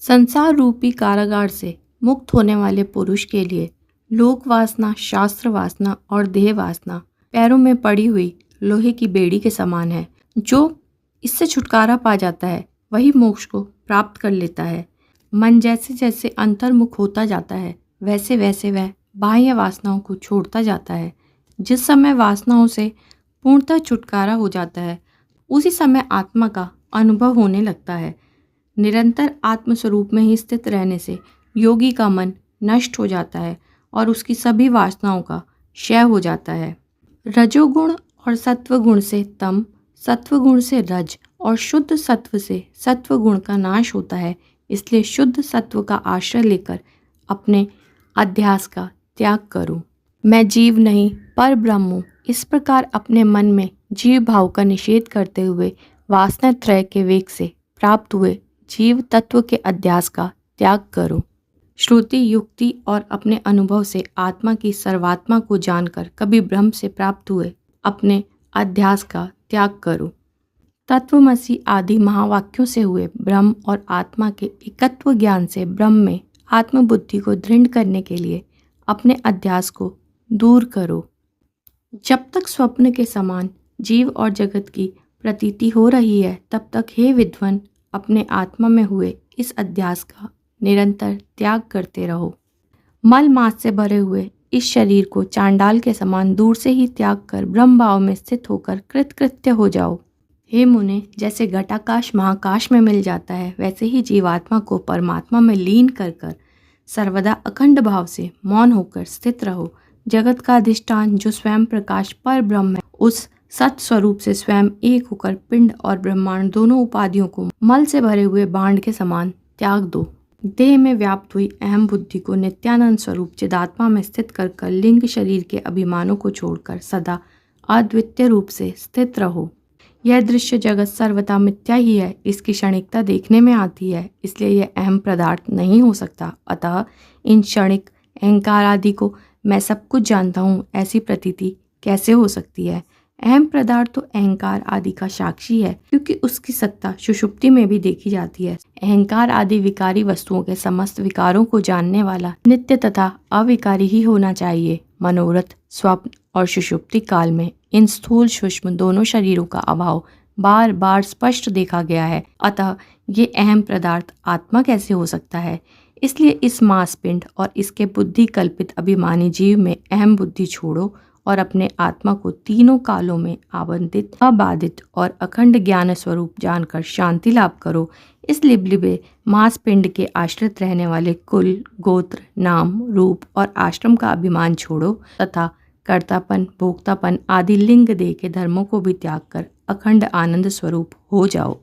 संसार रूपी कारागार से मुक्त होने वाले पुरुष के लिए लोक वासना, शास्त्र वासना और देह वासना पैरों में पड़ी हुई लोहे की बेड़ी के समान है। जो इससे छुटकारा पा जाता है वही मोक्ष को प्राप्त कर लेता है। मन जैसे जैसे अंतर्मुख होता जाता है वैसे वैसे वह बाह्य वासनाओं को छोड़ता जाता है। जिस समय वासनाओं से पूर्णतः छुटकारा हो जाता है उसी समय आत्मा का अनुभव होने लगता है। निरंतर आत्मस्वरूप में ही स्थित रहने से योगी का मन नष्ट हो जाता है और उसकी सभी वासनाओं का क्षय हो जाता है। रजोगुण और सत्वगुण से तम, सत्वगुण से रज और शुद्ध सत्व से सत्वगुण का नाश होता है। इसलिए शुद्ध सत्व का आश्रय लेकर अपने अध्यास का त्याग करो। मैं जीव नहीं पर ब्रह्म हूँ, इस प्रकार अपने मन में जीव भाव का निषेध करते हुए वासना त्रय के वेग से प्राप्त हुए जीव तत्व के अध्यास का त्याग करो। श्रुति, युक्ति और अपने अनुभव से आत्मा की सर्वात्मा को जानकर कभी ब्रह्म से प्राप्त हुए अपने अध्यास का त्याग करो। तत्वमसि आदि महावाक्यों से हुए ब्रह्म और आत्मा के एकत्व ज्ञान से ब्रह्म में आत्मबुद्धि को दृढ़ करने के लिए अपने अध्यास को दूर करो। जब तक स्वप्न के समान जीव और जगत की प्रतीति हो रही है तब तक हे विद्वान अपने आत्मा में हुए इस अध्यास का निरंतर त्याग करते रहो। मल मास से भरे हुए इस शरीर को चांडाल के समान दूर से ही त्याग कर ब्रह्म भाव में स्थित होकर कृतकृत्य हो जाओ। हे मुने, जैसे घटाकाश महाकाश में मिल जाता है वैसे ही जीवात्मा को परमात्मा में लीन कर कर सर्वदा अखंड भाव से मौन होकर स्थित रहो। जगत का अधिष्ठान जो स्वयं प्रकाश पर ब्रह्म है उस सत स्वरूप से स्वयं एक होकर पिंड और ब्रह्मांड दोनों उपाधियों को मल से भरे हुए बाण के समान त्याग दो। देह में व्याप्त हुई अहम बुद्धि को नित्यानंद स्वरूप चिदात्मा में स्थित कर लिंग शरीर के अभिमानों को छोड़कर सदा अद्वितीय रूप से स्थित रहो। यह दृश्य जगत सर्वथा मिथ्या ही है, इसकी क्षणिकता देखने में आती है, इसलिए यह अहम पदार्थ नहीं हो सकता। अतः इन क्षणिक अहंकार आदि को मैं सब कुछ जानता हूँ ऐसी प्रतीति कैसे हो सकती है। अहम पदार्थ तो अहंकार आदि का साक्षी है क्योंकि उसकी सत्ता सुषुप्ति में भी देखी जाती है। अहंकार आदि विकारी वस्तुओं के समस्त विकारों को जानने वाला नित्य तथा अविकारी ही होना चाहिए। मनोरथ, स्वप्न और सुषुप्ति काल में इन स्थूल सूक्ष्म दोनों शरीरों का अभाव बार बार स्पष्ट देखा गया है। अतः ये अहम पदार्थ आत्मा कैसे हो सकता है। इसलिए इस मांसपिंड और इसके बुद्धि कल्पित अभिमानी जीव में अहम बुद्धि छोड़ो और अपने आत्मा को तीनों कालों में आवंतित, अबाधित और अखंड ज्ञान स्वरूप जानकर शांति लाभ करो। इस लिबलिबे मांसपिंड के आश्रित रहने वाले कुल, गोत्र, नाम, रूप और आश्रम का अभिमान छोड़ो तथा कर्तापन, भोक्तापन आदि लिंग देह के धर्मों को भी त्याग कर अखंड आनंद स्वरूप हो जाओ।